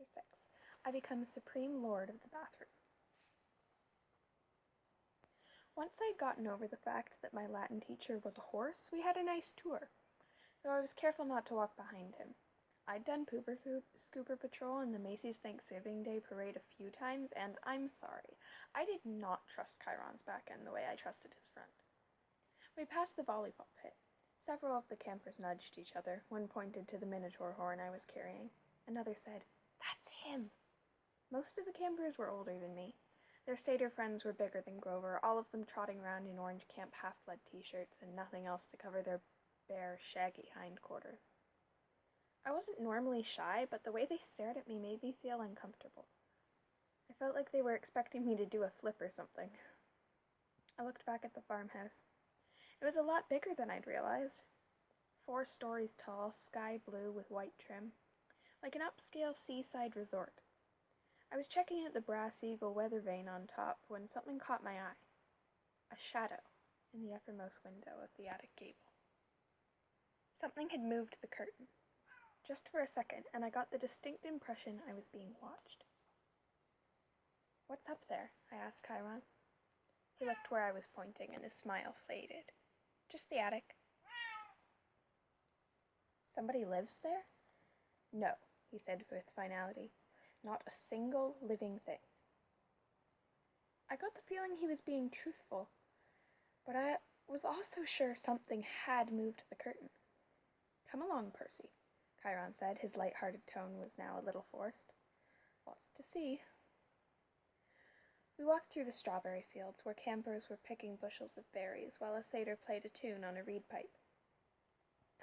Chapter 6. I become supreme lord of the bathroom. Once I'd gotten over the fact that my Latin teacher was a horse, we had a nice tour, though I was careful not to walk behind him. I'd done Pooper Scooper Patrol and the Macy's Thanksgiving Day Parade a few times, and I'm sorry, I did not trust Chiron's back end the way I trusted his front. We passed the volleyball pit. Several of the campers nudged each other. One pointed to the Minotaur horn I was carrying. Another said, "That's him." Most of the campers were older than me. Their satyr friends were bigger than Grover, all of them trotting around in orange Camp Half-Blood t-shirts and nothing else to cover their bare, shaggy hindquarters. I wasn't normally shy, but the way they stared at me made me feel uncomfortable. I felt like they were expecting me to do a flip or something. I looked back at the farmhouse. It was a lot bigger than I'd realized. 4 stories tall, sky blue with white trim, like an upscale seaside resort. I was checking out the brass eagle weather vane on top when something caught my eye. A shadow in the uppermost window of the attic gable. Something had moved the curtain, just for a second, and I got the distinct impression I was being watched. "What's up there?" I asked Chiron. He looked where I was pointing, and his smile faded. "Just the attic." "Somebody lives there?" "No," he said with finality. "Not a single living thing." I got the feeling he was being truthful, but I was also sure something had moved the curtain. "Come along, Percy," Chiron said. His light-hearted tone was now a little forced. "Lots to see." We walked through the strawberry fields, where campers were picking bushels of berries, while a satyr played a tune on a reed pipe.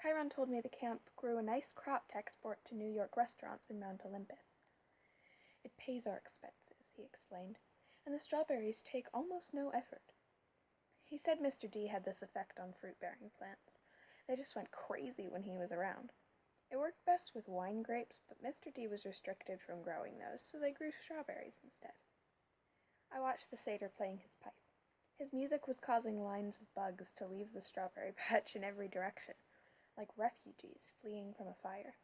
Chiron told me the camp grew a nice crop to export to New York restaurants in Mount Olympus. "It pays our expenses," he explained, "and the strawberries take almost no effort." He said Mr. D had this effect on fruit-bearing plants. They just went crazy when he was around. It worked best with wine grapes, but Mr. D was restricted from growing those, so they grew strawberries instead. I watched the satyr playing his pipe. His music was causing lines of bugs to leave the strawberry patch in every direction, like refugees fleeing from a fire.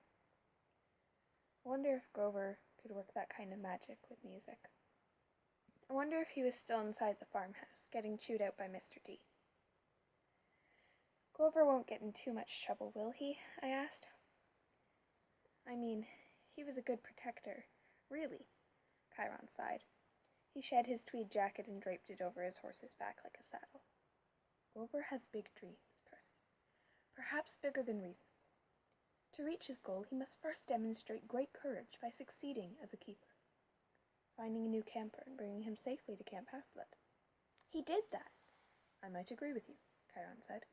I wonder if Grover could work that kind of magic with music. I wonder if he was still inside the farmhouse, getting chewed out by Mr. D. "Grover won't get in too much trouble, will he?" I asked. "I mean, he was a good protector. Really," Chiron sighed. He shed his tweed jacket and draped it over his horse's back like a saddle. "Grover has big dreams, Percy. Perhaps bigger than reason. To reach his goal, he must first demonstrate great courage by succeeding as a keeper. Finding a new camper and bringing him safely to Camp Half-Blood. He did that." "I might agree with you," Chiron said,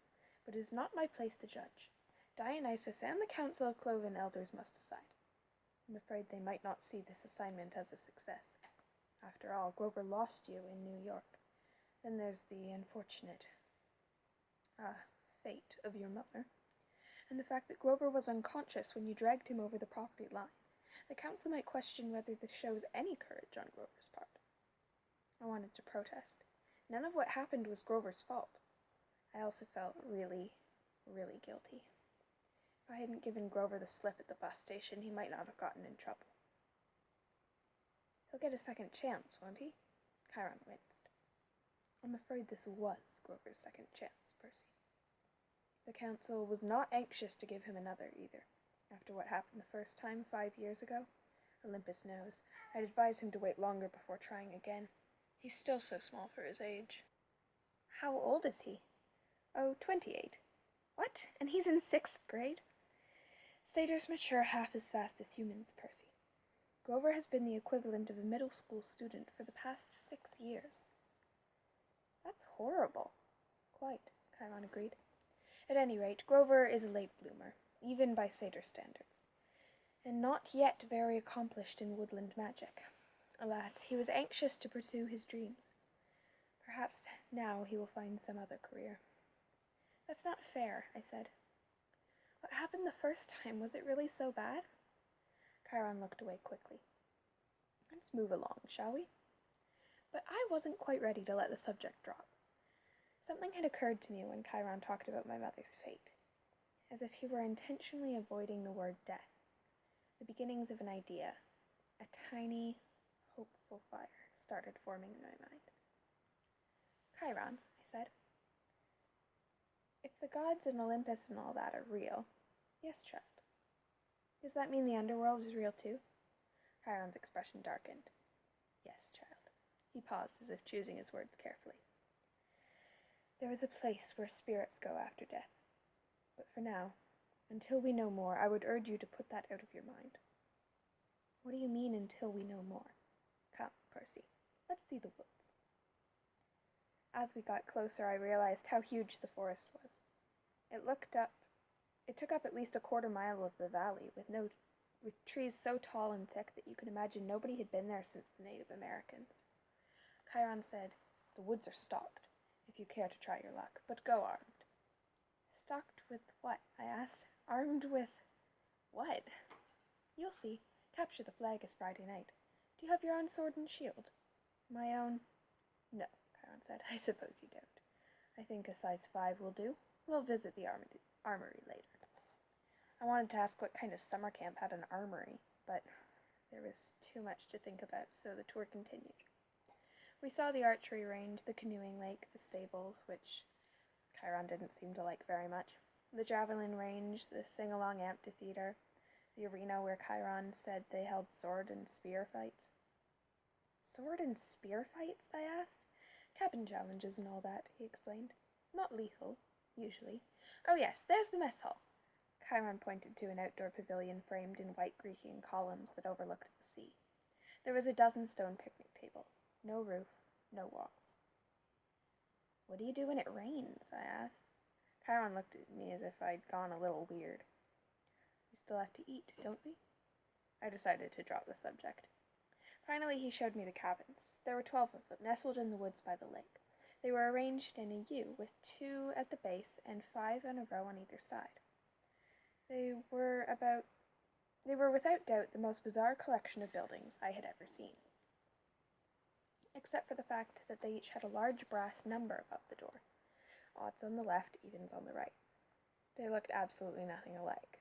"but it is not my place to judge. Dionysus and the Council of Cloven Elders must decide. I'm afraid they might not see this assignment as a success. After all, Grover lost you in New York. Then there's the unfortunate fate of your mother, and the fact that Grover was unconscious when you dragged him over the property line. The council might question whether this shows any courage on Grover's part." I wanted to protest. None of what happened was Grover's fault. I also felt really, really guilty. If I hadn't given Grover the slip at the bus station, he might not have gotten in trouble. "He'll get a second chance, won't he?" Chiron winced. "I'm afraid this was Grover's second chance, Percy. The council was not anxious to give him another, either. After what happened the first time 5 years ago, Olympus knows, I'd advise him to wait longer before trying again. He's still so small for his age." "How old is he?" "Oh, 28. "What? And he's in 6th grade?" "Satyrs mature half as fast as humans, Percy. Grover has been the equivalent of a middle school student for the past 6 years. "That's horrible." "Quite," Chiron agreed. "At any rate, Grover is a late bloomer, even by satyr standards, and not yet very accomplished in woodland magic. Alas, he was anxious to pursue his dreams. Perhaps now he will find some other career." "That's not fair," I said. "What happened the first time? Was it really so bad?" Chiron looked away quickly. "Let's move along, shall we?" But I wasn't quite ready to let the subject drop. Something had occurred to me when Chiron talked about my mother's fate, as if he were intentionally avoiding the word death, the beginnings of an idea, A tiny, hopeful fire started forming in my mind. Chiron, I said. If the gods and Olympus and all that are real, yes, child. Does that mean the underworld is real too? Chiron's expression darkened. Yes, child. He paused as if choosing his words carefully. There is a place where spirits go after death. But for now, until we know more, I would urge you to put that out of your mind. What do you mean, until we know more? Come, Percy, let's see the woods. As we got closer, I realized how huge the forest was. It took up at least a quarter mile of the valley, with trees so tall and thick that you could imagine nobody had been there since the Native Americans. Chiron said, "The woods are stocked, if you care to try your luck, but go armed." Stocked with what? I asked. Armed with what? You'll see. Capture the flag is Friday night. Do you have your own sword and shield? My own? No, Chiron said. I suppose you don't. I think a size 5 will do. We'll visit the armory later. I wanted to ask what kind of summer camp had an armory, but there was too much to think about, so the tour continued. We saw the archery range, the canoeing lake, the stables, which Chiron didn't seem to like very much, the javelin range, the sing-along amphitheater, the arena where Chiron said they held sword and spear fights. Sword and spear fights? I asked. Cabin challenges and all that, he explained. Not lethal, usually. Oh yes, there's the mess hall. Chiron pointed to an outdoor pavilion framed in white Grecian columns that overlooked the sea. There was a dozen stone picnic tables. No roof, no walls. What do you do when it rains? I asked. Chiron looked at me as if I'd gone a little weird. We still have to eat, don't we? I decided to drop the subject. Finally, he showed me the cabins. There were 12 of them, nestled in the woods by the lake. They were arranged in a U, with 2 at the base and 5 in a row on either side. They were without doubt the most bizarre collection of buildings I had ever seen, except for the fact that they each had a large brass number above the door. Odds on the left, evens on the right. They looked absolutely nothing alike.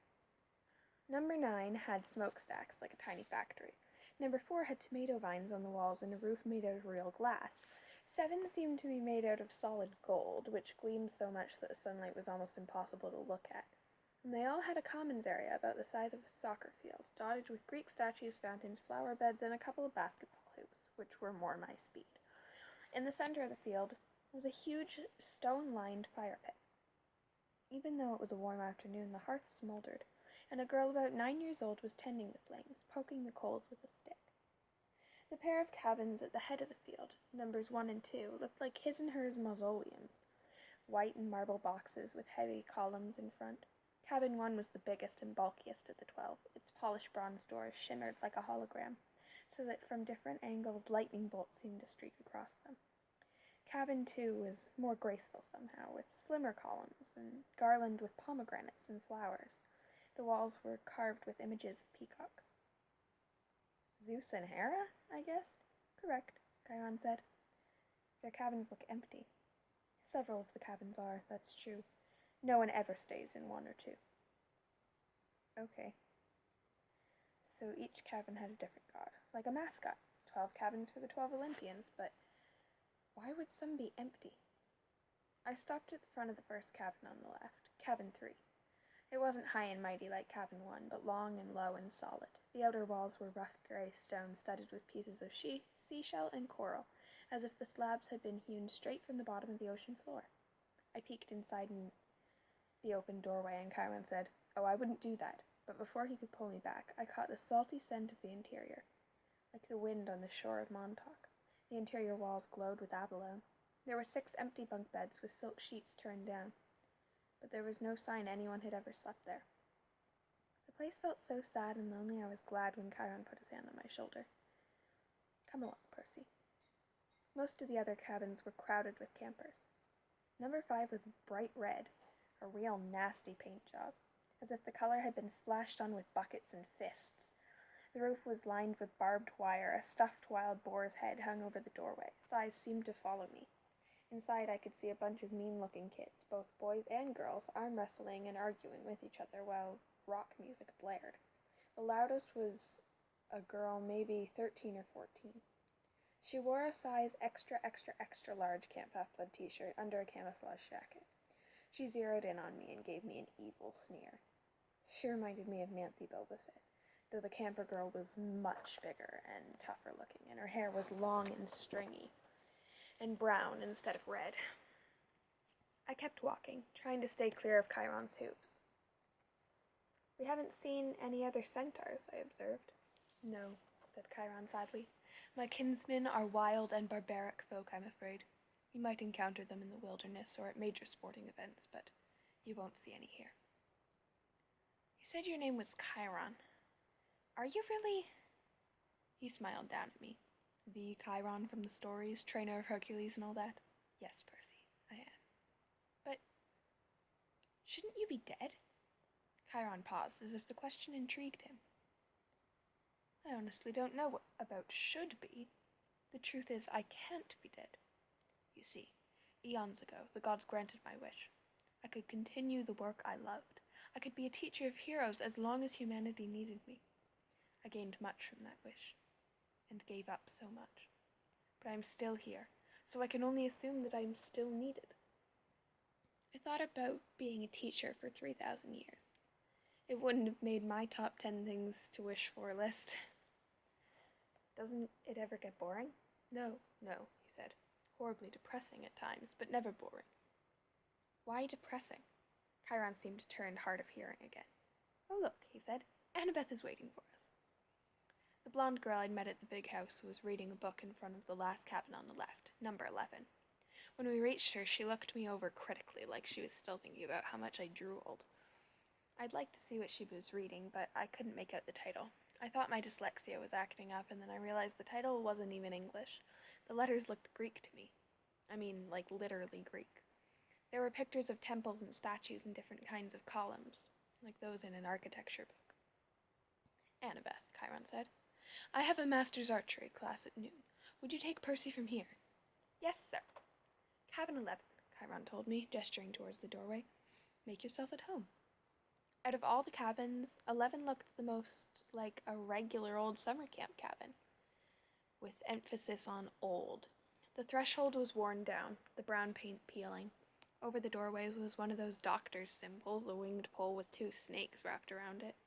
Number 9 had smokestacks like a tiny factory. Number 4 had tomato vines on the walls and a roof made out of real glass. 7 seemed to be made out of solid gold, which gleamed so much that the sunlight was almost impossible to look at. And they all had a commons area about the size of a soccer field, dotted with Greek statues, fountains, flower beds, and a couple of basketball hoops, which were more my speed. In the center of the field was a huge stone-lined fire pit. Even though it was a warm afternoon, the hearth smoldered, and a girl about 9 years old was tending the flames, poking the coals with a stick. The pair of cabins at the head of the field, numbers 1 and 2, looked like his and hers mausoleums, white and marble boxes with heavy columns in front. Cabin 1 was the biggest and bulkiest of the 12. Its polished bronze doors shimmered like a hologram, so that from different angles lightning bolts seemed to streak across them. Cabin 2 was more graceful somehow, with slimmer columns and garlanded with pomegranates and flowers. The walls were carved with images of peacocks. Zeus and Hera, I guessed. Correct, Chiron said. Their cabins look empty. Several of the cabins are, that's true. No one ever stays in 1 or 2. Okay. So each cabin had a different god, like a mascot. 12 cabins for the 12 Olympians, but why would some be empty? I stopped at the front of the first cabin on the left, cabin 3. It wasn't high and mighty like cabin 1, but long and low and solid. The outer walls were rough gray stone studded with pieces of seashell and coral, as if the slabs had been hewn straight from the bottom of the ocean floor. I peeked inside the open doorway, and Chiron said, "Oh, I wouldn't do that." But before he could pull me back, I caught the salty scent of the interior, like the wind on the shore of Montauk. The interior walls glowed with abalone. There were 6 empty bunk beds with silk sheets turned down, but there was no sign anyone had ever slept there. The place felt so sad and lonely I was glad when Chiron put his hand on my shoulder. Come along, Percy. Most of the other cabins were crowded with campers. Number 5 was bright red, a real nasty paint job, as if the color had been splashed on with buckets and fists. The roof was lined with barbed wire. A stuffed wild boar's head hung over the doorway. Its eyes seemed to follow me. Inside I could see a bunch of mean-looking kids, both boys and girls, arm-wrestling and arguing with each other while rock music blared. The loudest was a girl maybe 13 or 14. She wore a size extra, extra, extra large Camp Half-Blood t-shirt under a camouflage jacket. She zeroed in on me and gave me an evil sneer. She reminded me of Nancy Bobofit, though the camper girl was much bigger and tougher looking, and her hair was long and stringy, and brown instead of red. I kept walking, trying to stay clear of Chiron's hooves. "We haven't seen any other centaurs," I observed. "No," said Chiron sadly. "My kinsmen are wild and barbaric folk, I'm afraid. You might encounter them in the wilderness or at major sporting events, but you won't see any here." "You said your name was Chiron. Are you really—" He smiled down at me. "The Chiron from the stories, trainer of Hercules and all that? Yes, Percy, I am. But shouldn't you be dead?" Chiron paused, as if the question intrigued him. "I honestly don't know what about should be. The truth is, I can't be dead. You see, eons ago, the gods granted my wish. I could continue the work I loved. I could be a teacher of heroes as long as humanity needed me. I gained much from that wish, and gave up so much. But I'm still here, so I can only assume that I'm still needed. I thought about being a teacher for 3,000 years. It wouldn't have made my top 10 things to wish for list." "Doesn't it ever get boring?" No, he said. "Horribly depressing at times, but never boring." "Why depressing?" Chiron seemed to turn hard of hearing again. "Oh, look," he said. "Annabeth is waiting for us." The blonde girl I'd met at the big house was reading a book in front of the last cabin on the left, number 11. When we reached her, she looked me over critically, like she was still thinking about how much I drooled. I'd like to see what she was reading, but I couldn't make out the title. I thought my dyslexia was acting up, and then I realized the title wasn't even English. The letters looked Greek to me. I mean, like literally Greek. There were pictures of temples and statues in different kinds of columns, like those in an architecture book. "Annabeth," Chiron said, "I have a master's archery class at noon. Would you take Percy from here?" "Yes, sir." "Cabin 11, Chiron told me, gesturing towards the doorway. "Make yourself at home." Out of all the cabins, 11 looked the most like a regular old summer camp cabin, with emphasis on old. The threshold was worn down, the brown paint peeling. Over the doorway was one of those doctor's symbols, a winged pole with 2 snakes wrapped around it.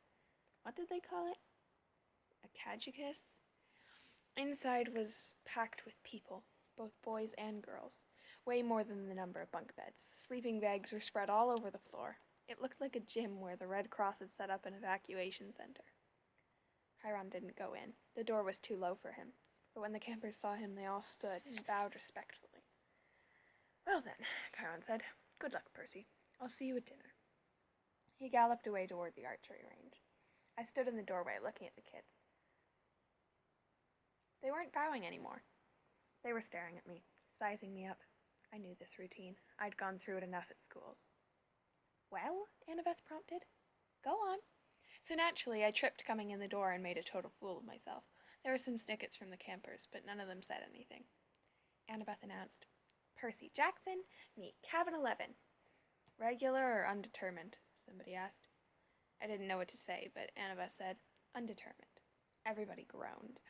What did they call it? A caducus? Inside was packed with people, both boys and girls, way more than the number of bunk beds. Sleeping bags were spread all over the floor. It looked like a gym where the Red Cross had set up an evacuation center. Chiron didn't go in. The door was too low for him, but when the campers saw him, they all stood and bowed respectfully. "Well then," Chiron said, "good luck, Percy. I'll see you at dinner." He galloped away toward the archery range. I stood in the doorway looking at the kids. They weren't bowing anymore. They were staring at me, sizing me up. I knew this routine. I'd gone through it enough at schools. "Well?" Annabeth prompted. "Go on." So naturally, I tripped coming in the door and made a total fool of myself. There were some snickets from the campers, but none of them said anything. Annabeth announced, "Percy Jackson, meet Cabin 11. "Regular or undetermined?" somebody asked. I didn't know what to say, but Annabeth said, "Undetermined." Everybody groaned.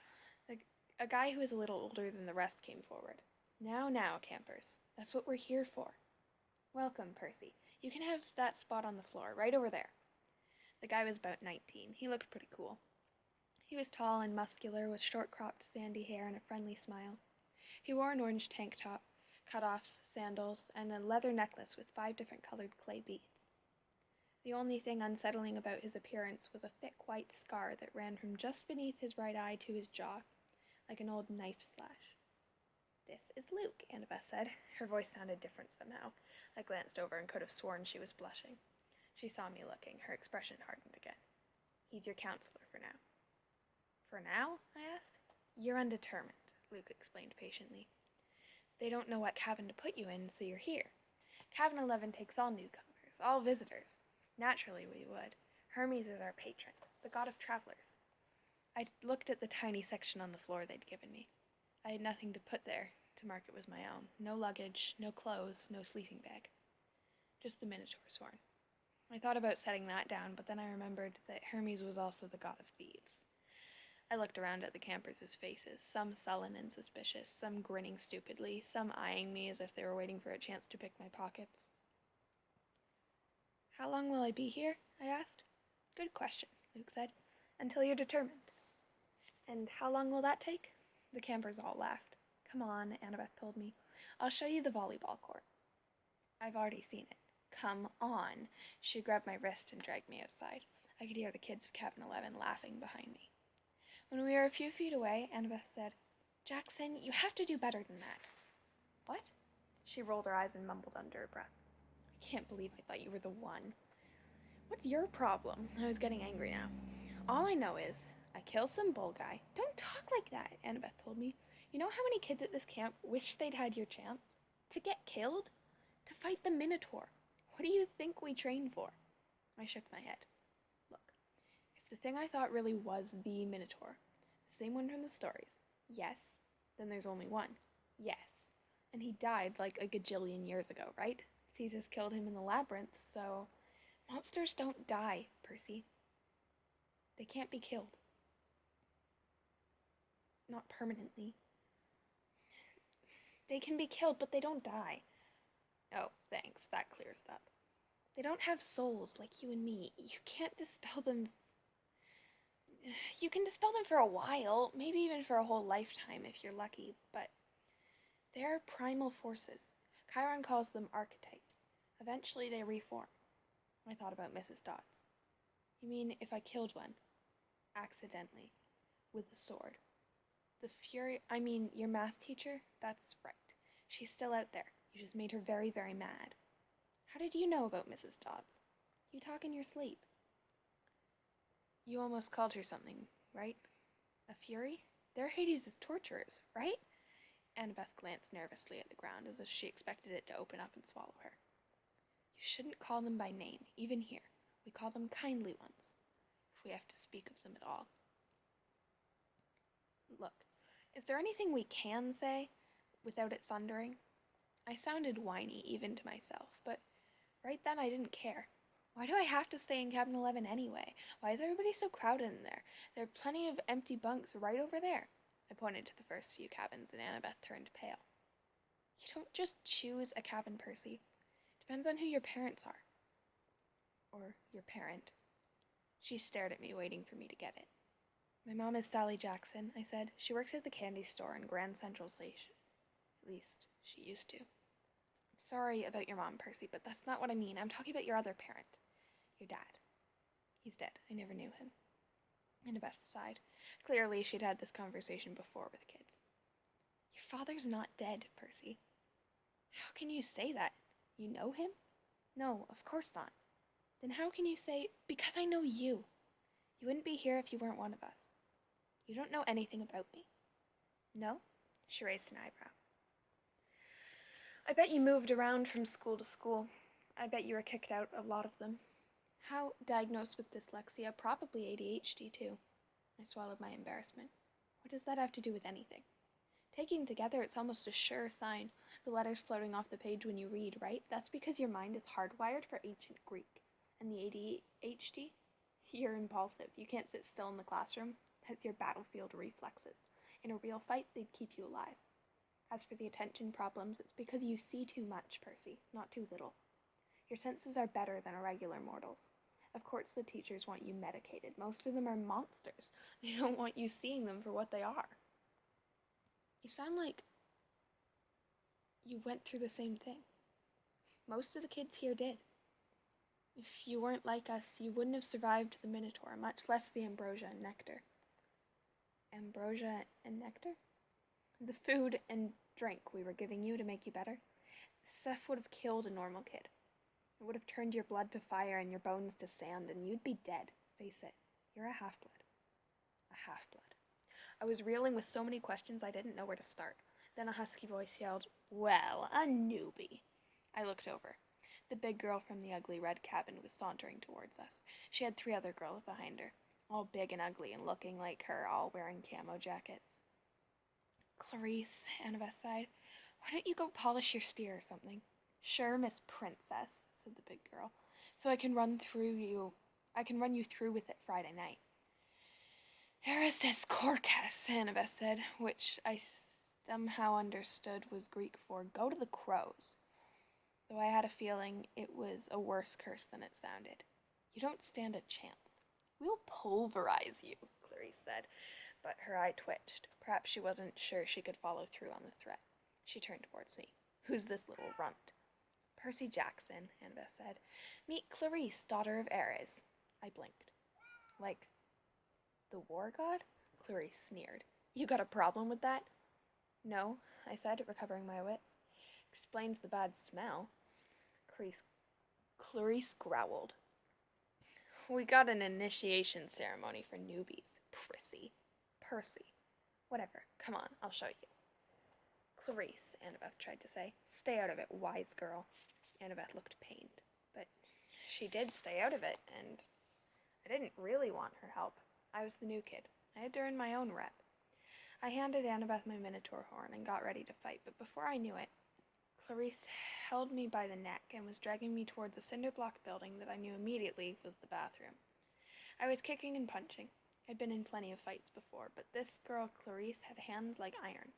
A guy who was a little older than the rest came forward. Now, campers. That's what we're here for. Welcome, Percy. You can have that spot on the floor, right over there." The guy was about 19. He looked pretty cool. He was tall and muscular, with short-cropped sandy hair and a friendly smile. He wore an orange tank top, cut-offs, sandals, and a leather necklace with 5 different colored clay beads. The only thing unsettling about his appearance was a thick white scar that ran from just beneath his right eye to his jaw, like an old knife slash. "This is Luke," Annabeth said. Her voice sounded different somehow. I glanced over and could have sworn she was blushing. She saw me looking. Her expression hardened again. "He's your counselor for now." "For now?" I asked. "You're undetermined," Luke explained patiently. "They don't know what cabin to put you in, so you're here. Cabin 11 takes all newcomers, all visitors. Naturally we would. Hermes is our patron, the god of travelers." I looked at the tiny section on the floor they'd given me. I had nothing to put there to mark it was my own. No luggage, no clothes, no sleeping bag. Just the Minotaur's horn. I thought about setting that down, but then I remembered that Hermes was also the god of thieves. I looked around at the campers' faces, some sullen and suspicious, some grinning stupidly, some eyeing me as if they were waiting for a chance to pick my pockets. "How long will I be here?" I asked. "Good question," Luke said. "Until you're determined." "And how long will that take?" The campers all laughed. "Come on," Annabeth told me. "I'll show you the volleyball court." "I've already seen it." "Come on." She grabbed my wrist and dragged me outside. I could hear the kids of Cabin 11 laughing behind me. When we were a few feet away, Annabeth said, "Jackson, you have to do better than that." "What?" She rolled her eyes and mumbled under her breath. "I can't believe I thought you were the one." "What's your problem?" I was getting angry now. "All I know is, I kill some bull guy." "Don't talk like that," Annabeth told me. "You know how many kids at this camp wish they'd had your chance? To get killed? To fight the Minotaur. What do you think we trained for?" I shook my head. "Look, if the thing I thought really was the Minotaur, the same one from the stories, yes, then there's only one. Yes. And he died like a gajillion years ago, right? Theseus killed him in the labyrinth, so monsters don't die, Percy. They can't be killed. Not permanently. They can be killed, but they don't die." "Oh, thanks. That clears it up." "They don't have souls like you and me. You can't dispel them. You can dispel them for a while, maybe even for a whole lifetime if you're lucky, but they are primal forces. Chiron calls them archetypes. Eventually they reform." I thought about Mrs. Dodds. "You mean if I killed one, accidentally, with a sword? The fury, I mean, your math teacher? That's right. She's still out there. You just made her very, very mad." "How did you know about Mrs. Dodds?" "You talk in your sleep." "You almost called her something, right? A fury? They're Hades' torturers, right?" Annabeth glanced nervously at the ground, as if she expected it to open up and swallow her. "You shouldn't call them by name, even here. We call them kindly ones, if we have to speak of them at all." "Look, is there anything we can say without it thundering?" I sounded whiny, even to myself, but right then I didn't care. Why do I have to stay in Cabin 11 anyway? Why is everybody so crowded in there? There are plenty of empty bunks right over there. I pointed to the first few cabins, and Annabeth turned pale. "You don't just choose a cabin, Percy. Depends on who your parents are." "Or your parent." She stared at me, waiting for me to get it. "My mom is Sally Jackson," I said. "She works at the candy store in Grand Central Station. At least, she used to." "I'm sorry about your mom, Percy, but that's not what I mean. I'm talking about your other parent. Your dad. He's dead. I never knew him." Annabeth sighed. Clearly, she'd had this conversation before with kids. "Your father's not dead, Percy." "How can you say that? You know him?" "No, of course not." "Then how can you say—" "Because I know you. You wouldn't be here if you weren't one of us. You don't know anything about me." "No?" She raised an eyebrow. "I bet you moved around from school to school. I bet you were kicked out a lot of them." "How diagnosed with dyslexia? Probably ADHD, too." I swallowed my embarrassment. "What does that have to do with anything?" "Taken together, it's almost a sure sign. The letters floating off the page when you read, right? That's because your mind is hardwired for ancient Greek. And the ADHD? You're impulsive. You can't sit still in the classroom. That's your battlefield reflexes. In a real fight, they'd keep you alive. As for the attention problems, it's because you see too much, Percy, not too little. Your senses are better than a regular mortal's. Of course the teachers want you medicated. Most of them are monsters. They don't want you seeing them for what they are." "You sound like you went through the same thing." "Most of the kids here did. If you weren't like us, you wouldn't have survived the Minotaur, much less the ambrosia and nectar." "Ambrosia and nectar?" "The food and drink we were giving you to make you better. The stuff would have killed a normal kid. It would have turned your blood to fire and your bones to sand, and you'd be dead. Face it, you're a half-blood." A half-blood. I was reeling with so many questions I didn't know where to start. Then a husky voice yelled, "Well, a newbie." I looked over. The big girl from the ugly red cabin was sauntering towards us. She had 3 other girls behind her, all big and ugly and looking like her, all wearing camo jackets. "Clarice," Annabeth sighed, "why don't you go polish your spear or something?" "Sure, Miss Princess," said the big girl, "so I can run you through with it Friday night." Erisys Corcus, Annabeth said, which I somehow understood was Greek for go to the crows, though I had a feeling it was a worse curse than it sounded. You don't stand a chance. We'll pulverize you, Clarice said, but her eye twitched. Perhaps she wasn't sure she could follow through on the threat. She turned towards me. Who's this little runt? Percy Jackson, Annabeth said. Meet Clarice, daughter of Ares. I blinked. Like the war god? Clarice sneered. You got a problem with that? No, I said, recovering my wits. Explains the bad smell. Clarice growled. We got an initiation ceremony for newbies. Percy. Whatever. Come on, I'll show you. Clarice, Annabeth tried to say. Stay out of it, wise girl. Annabeth looked pained. But she did stay out of it, and I didn't really want her help. I was the new kid. I had to earn my own rep. I handed Annabeth my minotaur horn and got ready to fight, but before I knew it, Clarice held me by the neck and was dragging me towards a cinder-block building that I knew immediately was the bathroom. I was kicking and punching. I'd been in plenty of fights before, but this girl Clarice had hands like iron.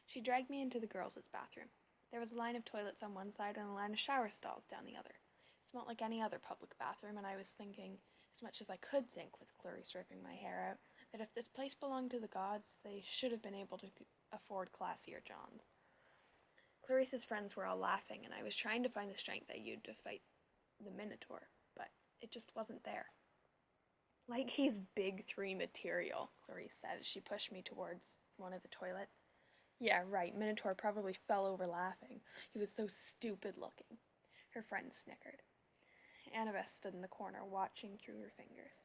She dragged me into the girls' bathroom. There was a line of toilets on one side and a line of shower stalls down the other. It smelled like any other public bathroom, and I was thinking, as much as I could think with Clarice ripping my hair out, that if this place belonged to the gods, they should have been able to afford classier johns. Clarice's friends were all laughing, and I was trying to find the strength I used to fight the Minotaur, but it just wasn't there. Like he's big 3 material, Clarice said as she pushed me towards one of the toilets. Yeah, right, Minotaur probably fell over laughing. He was so stupid looking. Her friends snickered. Annabeth stood in the corner, watching through her fingers.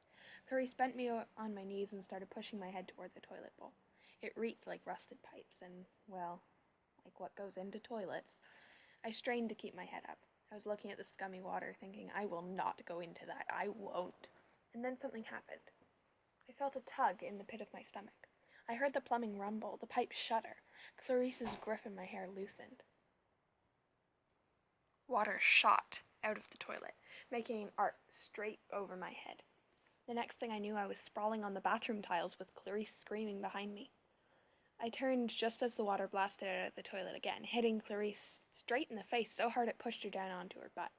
Clarice bent me on my knees and started pushing my head toward the toilet bowl. It reeked like rusted pipes and, well, like what goes into toilets. I strained to keep my head up. I was looking at the scummy water, thinking, I will not go into that. I won't. And then something happened. I felt a tug in the pit of my stomach. I heard the plumbing rumble, the pipe shudder. Clarice's grip in my hair loosened. Water shot out of the toilet, making an arc straight over my head. The next thing I knew, I was sprawling on the bathroom tiles with Clarice screaming behind me. I turned just as the water blasted out of the toilet again, hitting Clarice straight in the face so hard it pushed her down onto her butt.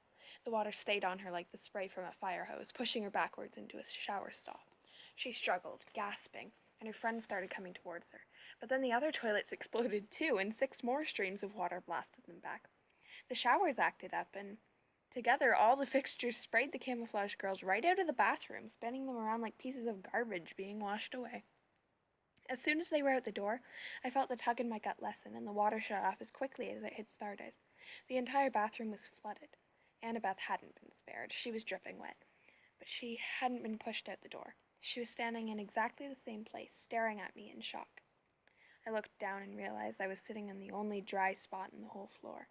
The water stayed on her like the spray from a fire hose, pushing her backwards into a shower stall. She struggled, gasping, and her friends started coming towards her. But then the other toilets exploded too, and 6 more streams of water blasted them back. The showers acted up, and together all the fixtures sprayed the camouflage girls right out of the bathroom, spinning them around like pieces of garbage being washed away. As soon as they were out the door, I felt the tug in my gut lessen, and the water shut off as quickly as it had started. The entire bathroom was flooded. Annabeth hadn't been spared. She was dripping wet. But she hadn't been pushed out the door. She was standing in exactly the same place, staring at me in shock. I looked down and realized I was sitting in the only dry spot in the whole floor.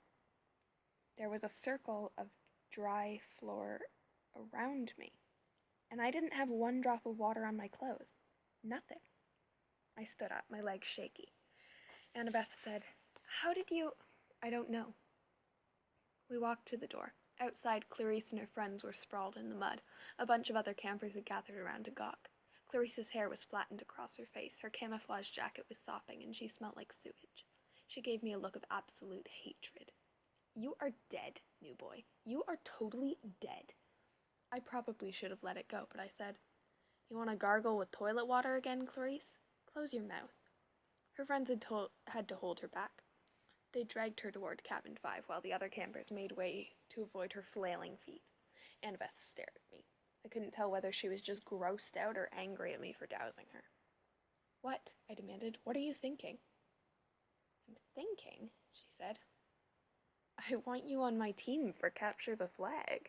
There was a circle of dry floor around me, and I didn't have 1 drop of water on my clothes. Nothing. I stood up, my legs shaky. Annabeth said, How did you... I don't know. We walked to the door. Outside, Clarice and her friends were sprawled in the mud. A bunch of other campers had gathered around to gawk. Clarice's hair was flattened across her face. Her camouflage jacket was sopping, and she smelled like sewage. She gave me a look of absolute hatred. You are dead, new boy. You are totally dead. I probably should have let it go, but I said, You want to gargle with toilet water again, Clarice? Close your mouth. Her friends had to hold her back. They dragged her toward Cabin 5 while the other campers made way to avoid her flailing feet. Annabeth stared at me. I couldn't tell whether she was just grossed out or angry at me for dousing her. What? I demanded. What are you thinking? I'm thinking, she said. I want you on my team for Capture the Flag.